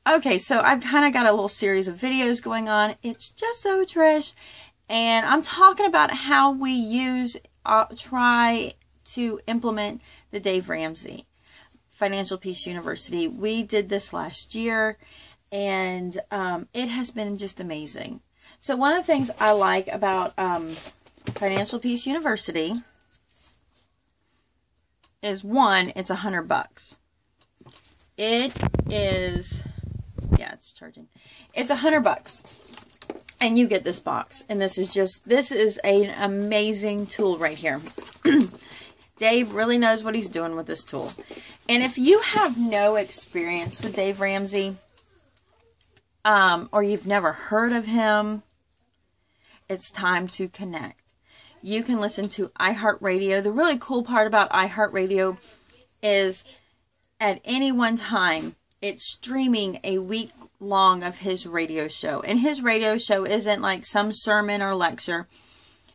Okay, so I've kind of got a little series of videos going on. It's just so Trish. And I'm talking about how we try to implement the Dave Ramsey Financial Peace University. We did this last year, and it has been just amazing. So one of the things I like about Financial Peace University is, one, it's $100. It is, yeah, it's charging. It's $100. And you get this box. And this is an amazing tool right here. Dave really knows what he's doing with this tool. And if you have no experience with Dave Ramsey, or you've never heard of him, it's time to connect. You can listen to iHeartRadio. The really cool part about iHeartRadio is at any one time, it's streaming a week long of his radio show. And his radio show isn't like some sermon or lecture.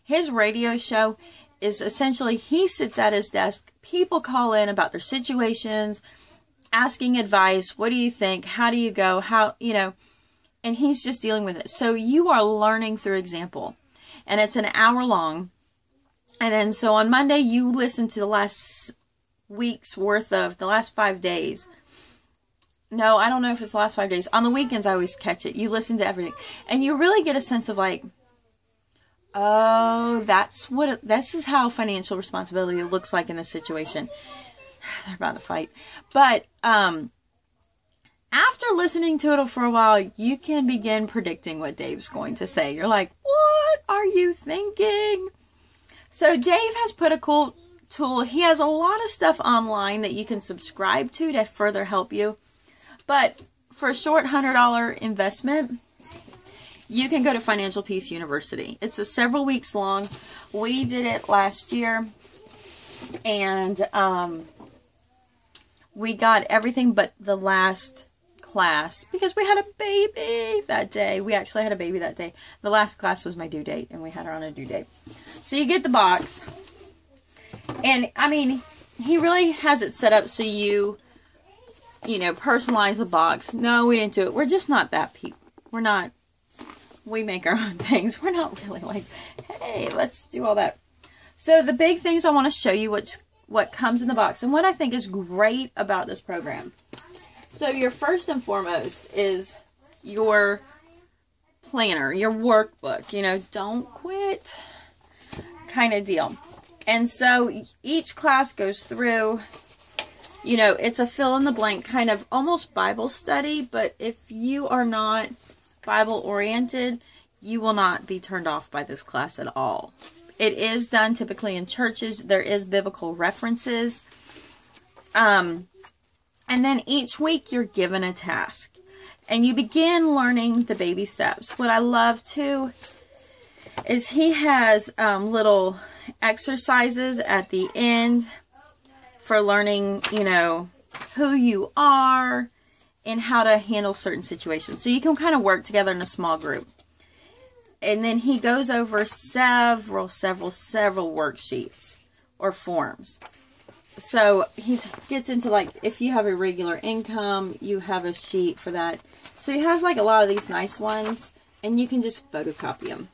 His radio show is essentially, he sits at his desk, people call in about their situations, asking advice. What do you think? How do you go? How, you know, and he's just dealing with it. So you are learning through example. And it's an hour long. And then so on Monday, you listen to the last week's worth of the last 5 days. No, I don't know if it's the last 5 days. On the weekends, I always catch it. You listen to everything. And you really get a sense of like, oh, this is how financial responsibility looks like in this situation. They're about to fight. But after listening to it for a while, you can begin predicting what Dave's going to say. You're like, what are you thinking? So Dave has put a cool tool. He has a lot of stuff online that you can subscribe to further help you. But for a short $100 investment, you can go to Financial Peace University. It's several weeks long. We did it last year, and we got everything but the last class because we had a baby that day. We actually had a baby that day. The last class was my due date, and we had her on a due date. So you get the box, and I mean, he really has it set up so you know, personalize the box. No, we didn't do it. We're just not that people. We make our own things. We're not really like, hey, let's do all that. So the big things I want to show you, what comes in the box, and what I think is great about this program. So your first and foremost is your planner, your workbook, you know, don't quit kind of deal. And so each class goes through, you know, it's a fill-in-the-blank kind of almost Bible study, but if you are not Bible-oriented, you will not be turned off by this class at all. It is done typically in churches. There is biblical references. And then each week you're given a task. And you begin learning the baby steps. What I love, too, is he has little exercises at the end for learning, you know, who you are and how to handle certain situations. So you can kind of work together in a small group. And then he goes over several worksheets or forms. So he gets into like, if you have a regular income, you have a sheet for that. So he has like a lot of these nice ones, and you can just photocopy them.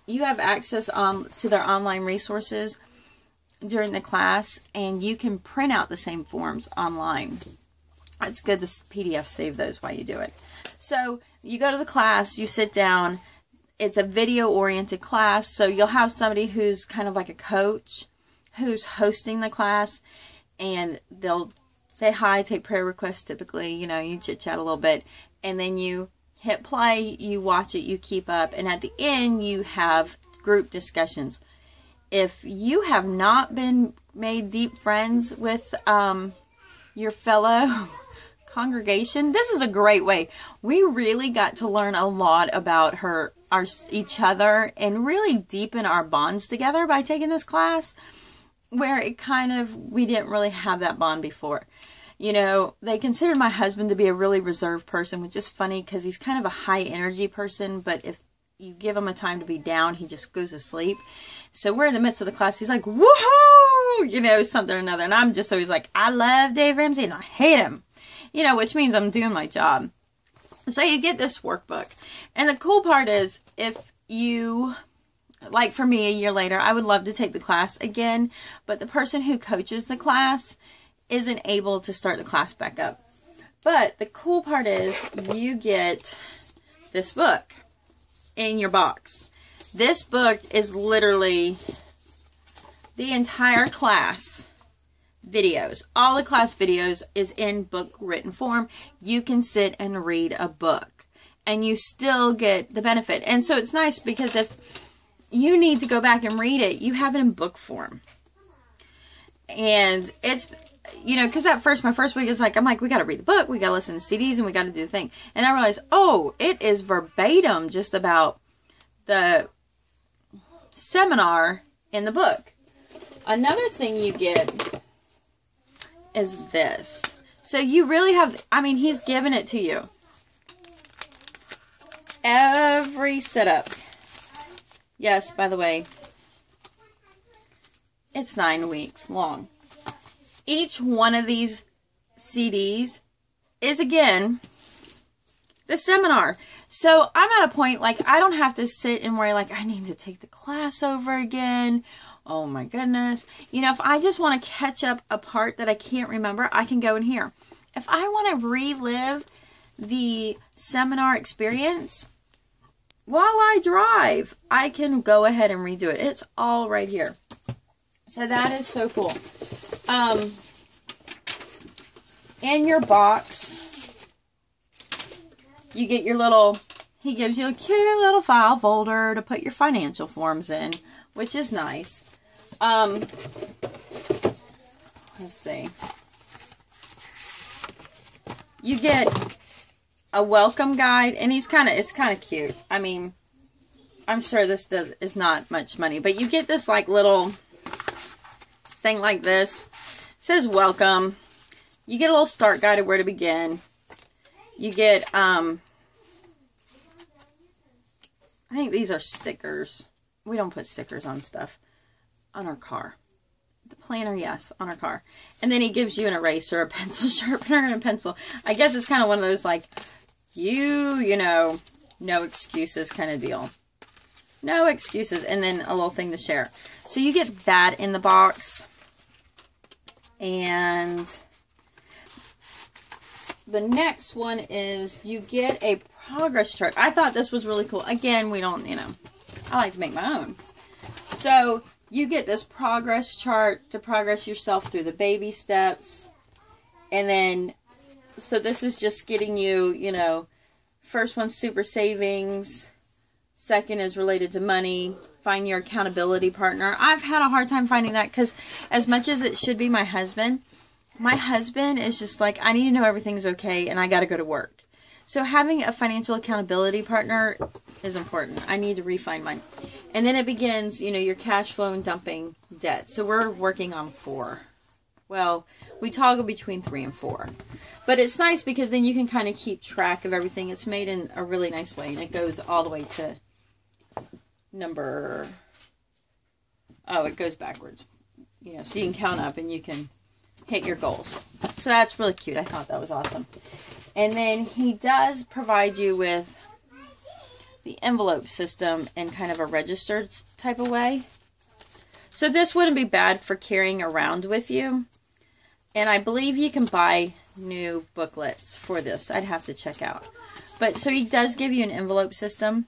You have access to their online resources during the class, and you can print out the same forms online. It's good to PDF save those while you do it. So you go to the class, you sit down. It's a video-oriented class, so you'll have somebody who's kind of like a coach who's hosting the class, and they'll say hi, take prayer requests typically, you know, you chit-chat a little bit, and then you hit play, you watch it, you keep up, and at the end you have group discussions. If you have not been made deep friends with your fellow congregation, this is a great way. We really got to learn a lot about each other and really deepen our bonds together by taking this class, where it kind of, we didn't really have that bond before. You know, they considered my husband to be a really reserved person, which is funny because he's kind of a high energy person, but if you give him a time to be down, he just goes to sleep. So we're in the midst of the class. He's like, woohoo, you know, something or another. And I'm just always like, I love Dave Ramsey and I hate him. you know, which means I'm doing my job. So you get this workbook. And the cool part is, if you, like for me, a year later, I would love to take the class again, but the person who coaches the class isn't able to start the class back up. But the cool part is you get this book in your box. This book is literally the entire class videos. All the class videos is in book written form. You can sit and read a book and you still get the benefit. And so it's nice because if you need to go back and read it, you have it in book form. And it's, you know, because at first, my first week is like, I'm like, we got to read the book, we got to listen to CDs, and we got to do the thing. And I realized, oh, it is verbatim just about the seminar in the book. Another thing you get is this. So you really have, I mean, he's giving it to you. Every setup. Yes, by the way, it's 9 weeks long. Each one of these CDs is, again, the seminar. So I'm at a point, like, I don't have to sit and worry, like, I need to take the class over again. Oh my goodness. You know, if I just want to catch up a part that I can't remember, I can go in here. If I want to relive the seminar experience while I drive, I can go ahead and redo it. It's all right here. So that is so cool. In your box, you get your little, he gives you a cute little file folder to put your financial forms in, which is nice. Let's see. You get a welcome guide, and it's kind of cute. I mean, I'm sure this is not much money, but you get this like little thing like this. It says welcome. You get a little start guide of where to begin. You get, I think these are stickers. We don't put stickers on stuff. On our car. The planner, yes, on our car. And then he gives you an eraser, a pencil sharpener, and a pencil. I guess it's kind of one of those, like, you know, no excuses kind of deal. No excuses. And then a little thing to share. So you get that in the box. And the next one is you get a progress chart. I thought this was really cool. Again, we don't, you know, I like to make my own. So you get this progress chart to progress yourself through the baby steps. And then, so this is just getting you, you know, first one's super savings. Second is related to money. Find your accountability partner. I've had a hard time finding that because as much as it should be my husband is just like, I need to know everything's okay and I got to go to work. So having a financial accountability partner is important. I need to refine mine. And then it begins, you know, your cash flow and dumping debt. So we're working on 4. Well, we toggle between 3 and 4. But it's nice because then you can kind of keep track of everything. It's made in a really nice way. And it goes all the way to number... Oh, it goes backwards. You know, so you can count up and you can hit your goals. So that's really cute. I thought that was awesome. And then he does provide you with the envelope system in kind of a registered type of way. So this wouldn't be bad for carrying around with you. And I believe you can buy new booklets for this. I'd have to check out. But so he does give you an envelope system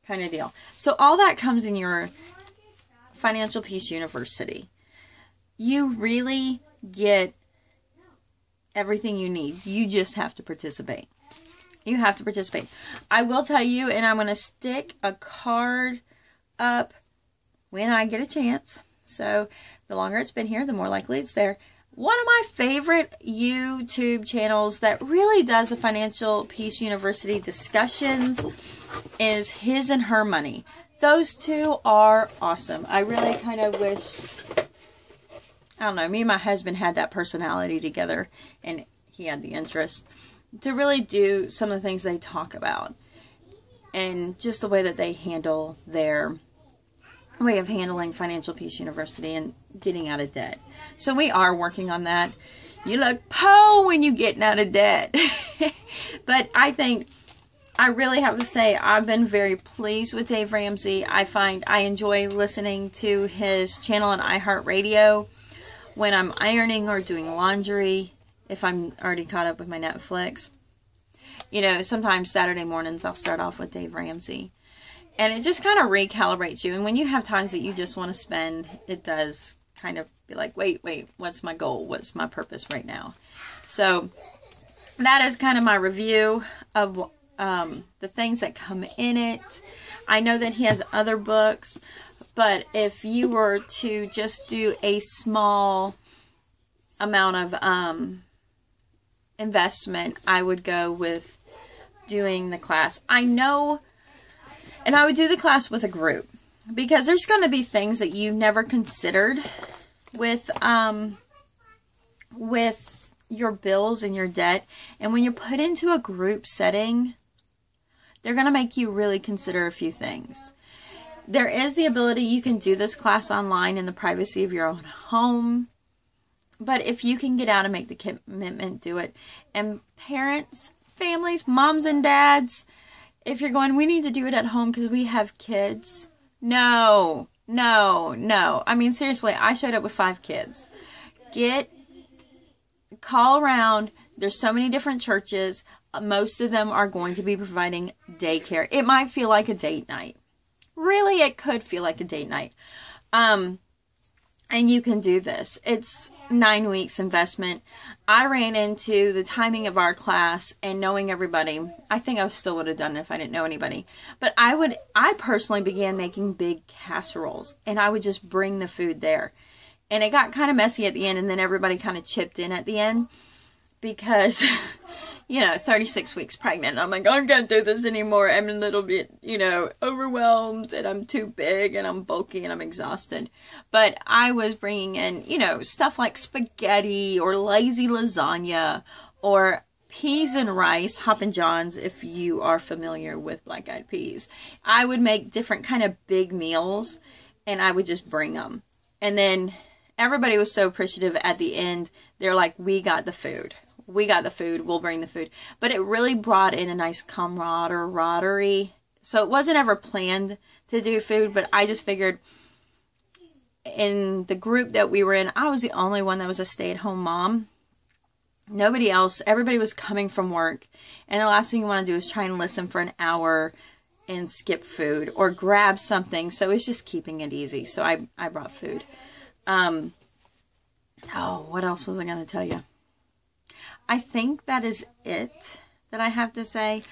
kind of deal. So all that comes in your Financial Peace University. You really get everything you need. You just have to participate. You have to participate. I will tell you, and I'm going to stick a card up when I get a chance. So the longer it's been here, the more likely it's there. One of my favorite YouTube channels that really does the Financial Peace University discussions is His and Her Money. Those two are awesome. I really kind of wish, I don't know, me and my husband had that personality together and he had the interest to really do some of the things they talk about and just the way that they handle their way of handling Financial Peace University and getting out of debt. So we are working on that. You look po when you getting out of debt. But I really have to say, I've been very pleased with Dave Ramsey. I find I enjoy listening to his channel on iHeartRadio when I'm ironing or doing laundry, if I'm already caught up with my Netflix. You know, sometimes Saturday mornings I'll start off with Dave Ramsey. And it just kind of recalibrates you. And when you have times that you just want to spend, it does kind of be like, wait, what's my goal? What's my purpose right now? So that is kind of my review of the things that come in it. I know that he has other books, but if you were to just do a small amount of investment, I would go with doing the class. I know, and I would do the class with a group, because there's going to be things that you've never considered with your bills and your debt. And when you're put into a group setting, they're going to make you really consider a few things. There is the ability you can do this class online in the privacy of your own home. But if you can get out and make the commitment, do it. And parents, families, moms and dads, if you're going, we need to do it at home because we have kids. No. I mean, seriously, I showed up with 5 kids. Call around. There's so many different churches. Most of them are going to be providing daycare. It might feel like a date night. Really, it could feel like a date night. And you can do this. It's 9 weeks investment. I ran into the timing of our class and knowing everybody. I think I still would have done it if I didn't know anybody. But I personally began making big casseroles, and I would just bring the food there. And it got kind of messy at the end, and then everybody kind of chipped in at the end because, 36 weeks pregnant. I'm like, I can't do this anymore. I'm a little bit, overwhelmed, and I'm too big, and I'm bulky, and I'm exhausted. But I was bringing in, stuff like spaghetti or lazy lasagna or peas and rice, Hoppin' John's, if you are familiar with black-eyed peas. I would make different kind of big meals, and I would just bring them. And then everybody was so appreciative at the end. They're like, we got the food. We'll bring the food. But it really brought in a nice camaraderie. So it wasn't ever planned to do food, but I just figured in the group that we were in, I was the only one that was a stay-at-home mom. Nobody else. Everybody was coming from work. And the last thing you want to do is try and listen for an hour and skip food or grab something. So it's just keeping it easy. So I brought food. What else was I going to tell you? I think that is it that I have to say.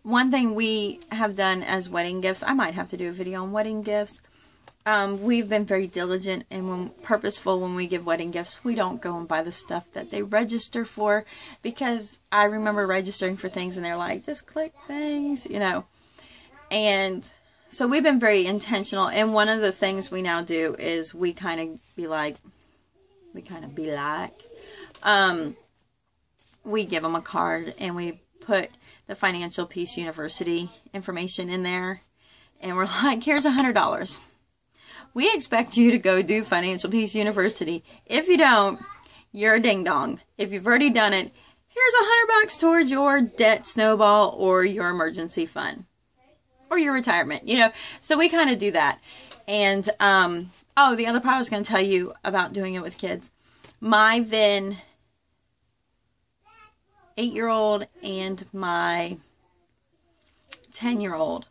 One thing we have done as wedding gifts, I might have to do a video on wedding gifts. We've been very diligent and purposeful when we give wedding gifts. We don't go and buy the stuff that they register for, because I remember registering for things and they're like, just click things, And so we've been very intentional. And one of the things we now do is we kind of be like, we give them a card and we put the Financial Peace University information in there. And we're like, here's $100. We expect you to go do Financial Peace University. If you don't, you're a ding dong. If you've already done it, here's $100 towards your debt snowball or your emergency fund or your retirement, So we kind of do that. And, the other part I was going to tell you about doing it with kids. My then 8-year-old and my 10-year-old,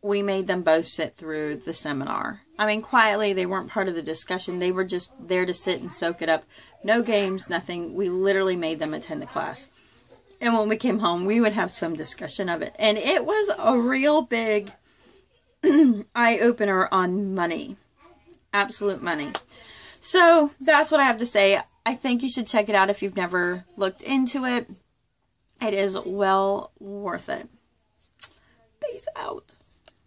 we made them both sit through the seminar. I mean, quietly, they weren't part of the discussion. They were just there to sit and soak it up. No games, nothing. We literally made them attend the class. And when we came home, we would have some discussion of it. And it was a real big eye-opener on money. Absolute money. So, that's what I have to say. I think you should check it out if you've never looked into it. It is well worth it. Peace out.